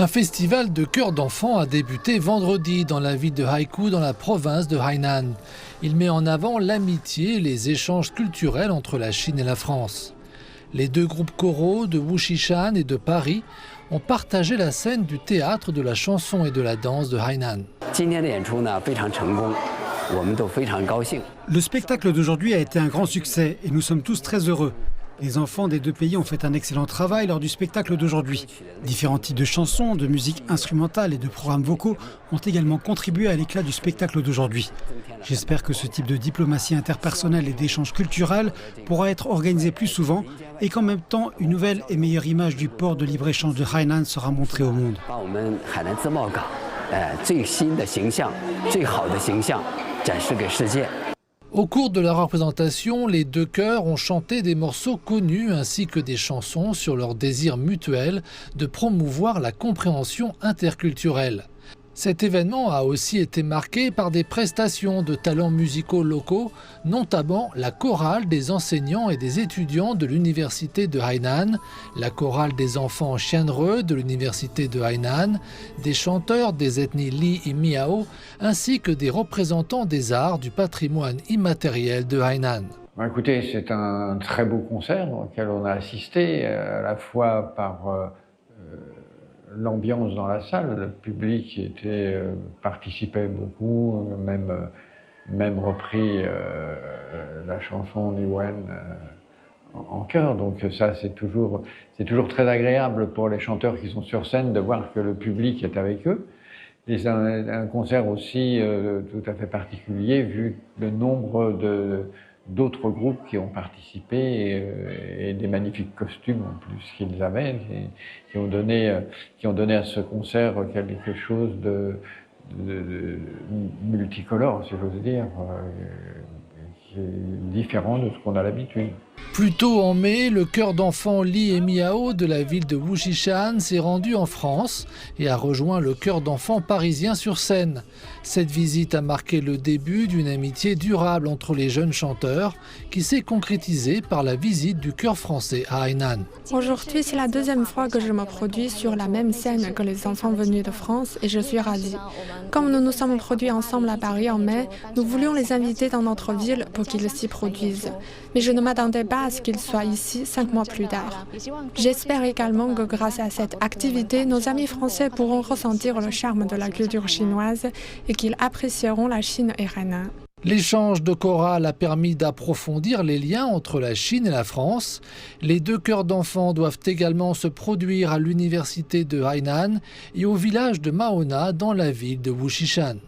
Un festival de chœurs d'enfants a débuté vendredi dans la ville de Haikou, dans la province de Hainan. Il met en avant l'amitié et les échanges culturels entre la Chine et la France. Les deux groupes choraux de Wushishan et de Paris ont partagé la scène du théâtre, de la chanson et de la danse de Hainan. Le spectacle d'aujourd'hui a été un grand succès et nous sommes tous très heureux. Les enfants des deux pays ont fait un excellent travail lors du spectacle d'aujourd'hui. Différents types de chansons, de musique instrumentale et de programmes vocaux ont également contribué à l'éclat du spectacle d'aujourd'hui. J'espère que ce type de diplomatie interpersonnelle et d'échange culturel pourra être organisé plus souvent et qu'en même temps, une nouvelle et meilleure image du port de libre-échange de Hainan sera montrée au monde. Au cours de la représentation, les deux chœurs ont chanté des morceaux connus ainsi que des chansons sur leur désir mutuel de promouvoir la compréhension interculturelle. Cet événement a aussi été marqué par des prestations de talents musicaux locaux, notamment la chorale des enseignants et des étudiants de l'université de Hainan, la chorale des enfants Xianre de l'université de Hainan, des chanteurs des ethnies Li et Miao, ainsi que des représentants des arts du patrimoine immatériel de Hainan. Écoutez, c'est un très beau concert auquel on a assisté, à la fois par l'ambiance dans la salle, le public participait beaucoup, même repris la chanson Niwen en chœur. Donc ça, c'est toujours très agréable pour les chanteurs qui sont sur scène de voir que le public est avec eux. Et c'est un concert aussi tout à fait particulier vu le nombre d'autres groupes qui ont participé et des magnifiques costumes en plus qu'ils avaient, qui ont donné à ce concert quelque chose de multicolore, si j'ose dire, qui est différent de ce qu'on a l'habitude. Plus tôt en mai, le chœur d'enfants Li et Miao de la ville de Wushishan s'est rendu en France et a rejoint le chœur d'enfants parisien sur scène. Cette visite a marqué le début d'une amitié durable entre les jeunes chanteurs qui s'est concrétisée par la visite du chœur français à Hainan. Aujourd'hui, c'est la deuxième fois que je me produis sur la même scène que les enfants venus de France et je suis ravie. Comme nous nous sommes produits ensemble à Paris en mai, nous voulions les inviter dans notre ville pour qu'ils s'y produisent. Mais je ne m'attendais pas à ce qu'ils soient ici 5 mois plus tard. J'espère également que grâce à cette activité, nos amis français pourront ressentir le charme de la culture chinoise et qu'ils apprécieront la Chine et Hainan. L'échange de chorale a permis d'approfondir les liens entre la Chine et la France. Les deux chœurs d'enfants doivent également se produire à l'université de Hainan et au village de Maona dans la ville de Wushishan.